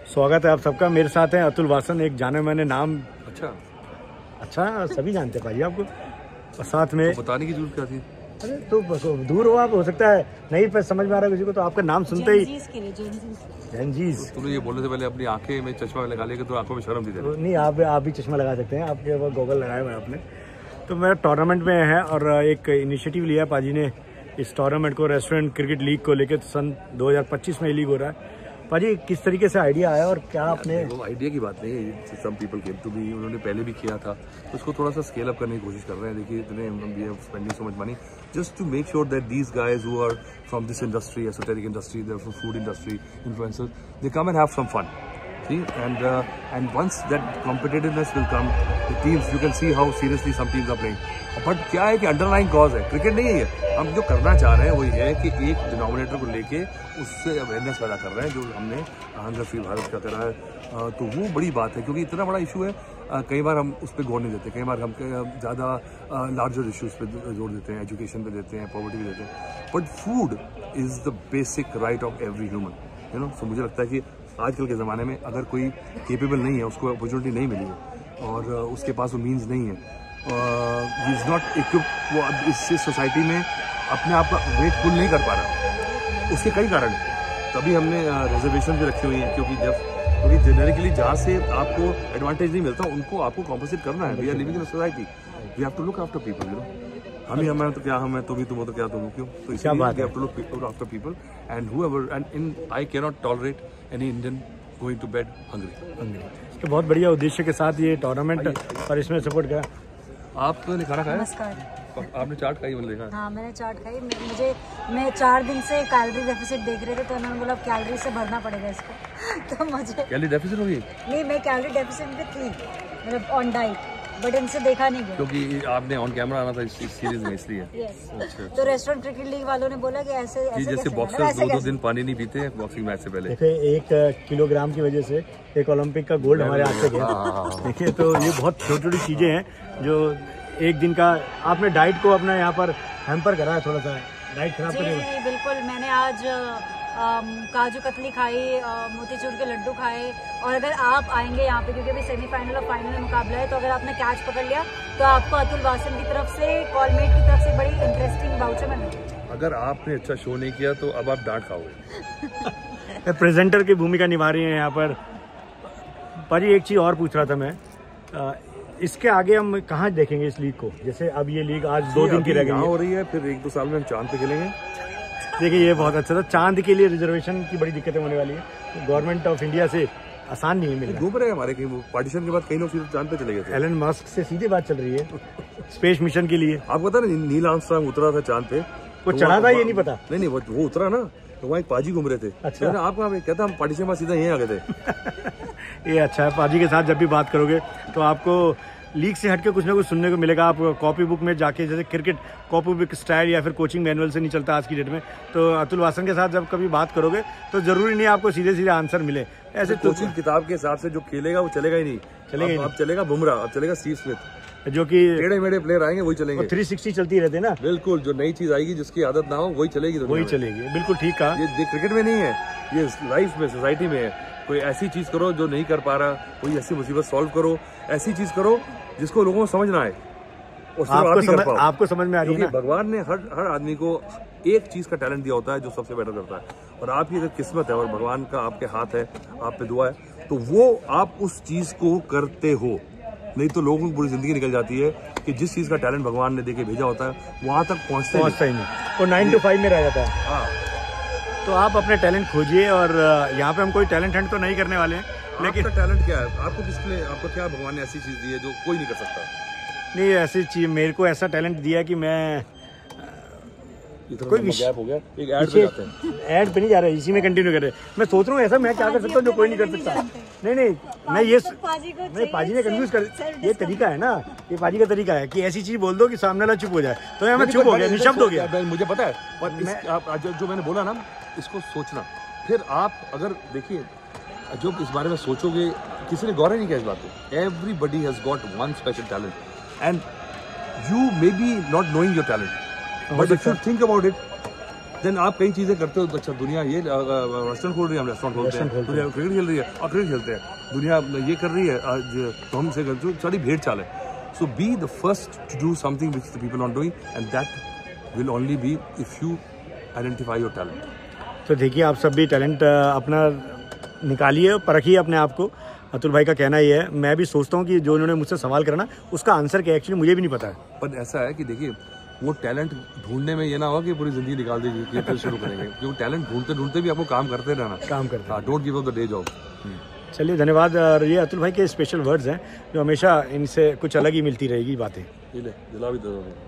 स्वागत है आप सबका। मेरे साथ हैं अतुल वासन, एक जाने माने नाम। अच्छा सभी जानते हैं भाई आपको। और साथ में तो बताने की जरूरत क्या थी? अरे तो दूर हो आप, हो सकता है नहीं पर समझ में आ रहा किसी को, तो आपका नाम सुनते ही जैनजीज। तूने ये बोलने से पहले अपनी आंखें में चश्मा लगा लिया, तो आंखों में शर्म दी दे। नहीं, आप भी चश्मा लगा सकते हैं, आपके वो गॉगल लगाए हुए हैं आपने। तो मेरा टूर्नामेंट में है और एक इनिशिएटिव लिया पाजी ने इस टूर्नामेंट को, रेस्टोरेंट क्रिकेट लीग को लेकर। सन 2025 में लीग हो रहा है। पाजी किस तरीके से आइडिया आया और क्या आपने? वो आइडिया की बात नहीं है, some people came to me, उन्होंने पहले भी किया था, तो उसको थोड़ा सा स्केल अप करने की कोशिश कर रहे हैं। देखिए इतने we are spending so much money just to make sure that these guys who are from this industry, esoteric industry, they are from food industry, influencers, they come and have some fun. See, and once that competitiveness will come, the teams, you can see how seriously some teams are playing. But क्या है कि underline cause है, cricket नहीं है ये। हम जो करना चाह रहे हैं वही है कि एक डिनोमिनेटर को लेके उससे अवेयरनेस पैदा कर रहे हैं, जो हमने हंगर फ्री भारत का करा है। तो वो बड़ी बात है, क्योंकि इतना बड़ा इशू है। कई बार हम उस पर गौर नहीं देते, कई बार हम ज़्यादा लार्जर इशूज़ पे जोर देते हैं, एजुकेशन पे देते हैं, पॉवर्टी पे देते हैं। But food is the basic right of every human, you know. So मुझे लगता है कि आजकल के ज़माने में अगर कोई केपेबल नहीं है, उसको अपॉर्चुनिटी नहीं मिली है और उसके पास वो मीन्स नहीं है, ही इज़ नॉट इक्विप, वो इस सोसाइटी में अपने आप का वेट फुल नहीं कर पा रहा। उसके कई कारण हैं। तभी हमने रिजर्वेशन भी रखी हुई है, क्योंकि जेनरिकली जहाँ से आपको एडवांटेज नहीं मिलता, उनको आपको कॉम्पनसेट करना है। We are living in a society, we have to look after people, you know. हमें तो क्या, हम है तो भी तुम हो तो क्या तुम हो, क्यों? तो इसलिए we have to look after people and whoever, and in I can not tolerate any Indian going to bed hungry. तो बहुत बढ़िया उद्देश्य के साथ ये टूर्नामेंट और इसमें सपोर्ट करा। आपने खाना खाया? नमस्कार। आपने चाट खाई? मैंने देखा। हाँ, मैंने चाट खाई। मैं 4 दिन से कैलोरी डेफिसिट देख रहे थे, तो उन्होंने बोला कैलोरी से भरना पड़ेगा इसको। तो मुझे कैलोरी डेफिसिट होगी? नहीं, मैं कैलोरी डेफिसिट में थी, मतलब ऑन डाइट, बट इनसे देखा नहीं गया, क्योंकि आपने ऑन कैमरा आना था इस सीरीज में, इसलिए। अच्छा। तो रेस्टोरेंट क्रिकेट लीग वालों ने बोला कि ऐसे जैसे बॉक्सर्स 2-2 दिन पानी नहीं पीते हैं बॉक्सिंग मैच से पहले। देखिए 1 किलोग्राम की वजह से एक ओलंपिक का गोल्ड हमारे हाथ से गया। देखिए तो ये बहुत छोटी छोटी चीजें हैं जो एक दिन का आपने डाइट को अपना यहाँ पर हैम्पर करा है, थोड़ा सा डाइट खराब जी, बिल्कुल। मैंने आज काजू कतली खाई, मोतीचूर के लड्डू खाए। और अगर आप आएंगे यहाँ पे, क्योंकि अभी सेमीफाइनल और फाइनल में मुकाबला है, तो अगर आपने कैच पकड़ लिया तो आपको अतुल वासन की तरफ से, कॉलमेट की तरफ से बड़ी इंटरेस्टिंग वाउचर मिलेगी। अगर आपने अच्छा शो नहीं किया तो अब आप डांट खाओगे। प्रेजेंटर की भूमिका निभा रही है यहाँ पर। पाजी एक चीज़ और पूछ रहा था मैं, इसके आगे हम कहाँ देखेंगे इस लीग को? जैसे अब ये लीग आज 2 दिन की रह गई हो रही है, फिर 1-2 साल में हम चांद पे खेलेंगे। देखिए ये बहुत अच्छा था। चांद के लिए रिजर्वेशन की बड़ी दिक्कतें होने वाली है, गवर्नमेंट ऑफ इंडिया से आसान नहीं मिल रहा। घूम रहे हैं हमारे, कहीं पार्टीशन के बाद कई लोग सीधे चांद पे चले गए थे। एलन मस्क से सीधे बात चल रही है स्पेस मिशन के लिए। आपको पता ना नील आर्मस्ट्रांग उतरा था चांद पे, वो चढ़ा था ये नहीं पता? नहीं, वो उतरा ना, तो वहाँ एक पाजी घूम रहे थे। अच्छा। आप कहाँ कहता हम पार्टीशन में सीधा यहीं आ गए थे। ये अच्छा है, पाजी के साथ जब भी बात करोगे तो आपको लीग से हटके कुछ ना कुछ सुनने को मिलेगा। आप कॉपी बुक में जाके, जैसे क्रिकेट कॉपी बुक स्टाइल या फिर कोचिंग मैनुअल से नहीं चलता आज की डेट में, तो अतुल वासन के साथ जब कभी बात करोगे तो जरूरी नहीं आपको सीधे सीधे आंसर मिले। ऐसे कोचिंग किताब के हिसाब से जो खेलेगा वो चलेगा ही नहीं, चलेगा। अब चलेगा बुमराह, अब चलेगा स्टीव स्मिथ, जो कि टेढ़े मेढ़े प्लेयर आएंगे वही चलेंगे। 360 चलती रहती है ना। बिल्कुल, जो नई चीज आएगी जिसकी आदत ना हो वही चलेगी, वही चलेगी। बिल्कुल ठीक कहा। ये क्रिकेट में नहीं है, ये लाइफ में, सोसाइटी में है। कोई ऐसी चीज करो जो नहीं कर पा रहा, कोई ऐसी मुसीबत सॉल्व करो, ऐसी चीज करो जिसको लोगों को समझ ना आए, और आपको समझ में आ रही है ना? भगवान ने हर आदमी को एक चीज का टैलेंट दिया होता है जो सबसे बेटर करता है, और आपकी अगर किस्मत है और भगवान का आपके हाथ है, आप पे दुआ है, तो वो आप उस चीज को करते हो। नहीं तो लोगों की पूरी जिंदगी निकल जाती है कि जिस चीज का टैलेंट भगवान ने देके भेजा होता है वहां तक पहुंचता ही नहीं, और 9 to 5 में रह जाता है। हाँ, तो आप अपने टैलेंट खोजिए, और यहाँ पे हम कोई टैलेंट हंट तो नहीं करने वाले हैं, लेकिन आपका टैलेंट क्या है? आपको किस लिए, आपको क्या भगवान ने ऐसी चीज दी है जो कोई नहीं कर सकता? नहीं, ऐसी चीज मेरे को ऐसा टैलेंट दिया कि मैं कोई गैप हो गया, एक ऐड पे जाते हैं। ऐड पे नहीं जा रहा है, इसी में कंटिन्यू कर रहे हैं। मैं सोच रहा हूँ ऐसा मैं क्या कर सकता हूँ जो कोई नहीं कर सकता। नहीं, मैं ये नहीं, पाजी ने कंफ्यूज कर, ये तरीका है ना, ये पाजी का तरीका है कि ऐसी चीज बोल दो कि सामने वाला चुप हो जाए, तो मैं चुप हो गया, निशब्द हो गया। मुझे पता है, और जो मैंने बोला ना, इसको सोचना। फिर आप अगर देखिए, जो इस बारे में सोचोगे, किसी ने गौर नहीं किया इस बात को। Everybody has got one special talent, and you may be not knowing your talent, but if you think about it, then आप कई चीजें करते हो। अच्छा दुनिया ये रेस्टोरेंट खोल रही है, हम रेस्टोरेंट खोलते हैं, दुनिया क्रिकेट खेल रही है और क्रिकेट खेलते हैं, दुनिया ये कर रही है आज तो हम से सारी भेड़ चाल है। So be the first to do something which the people are doing and that will only be if you identify your talent. तो देखिए आप सब भी टैलेंट अपना निकालिए, परखिए अपने आप को। अतुल भाई का कहना ये है, मैं भी सोचता हूँ कि जो उन्होंने मुझसे सवाल करना उसका आंसर क्या एक्चुअली मुझे भी नहीं पता है। पर ऐसा है कि देखिए वो टैलेंट ढूंढने में ये ना हो कि पूरी जिंदगी निकाल दीजिए फिर शुरू करेंगे, क्योंकि टैलेंट ढूंढते ढूंढते भी आपको काम करते रहना, काम करते हैं। Don't give up the day job. चलिए धन्यवाद। और ये अतुल भाई के स्पेशल वर्ड्स हैं जो हमेशा इनसे कुछ अलग ही मिलती रहेगी बातें। जला भी दो।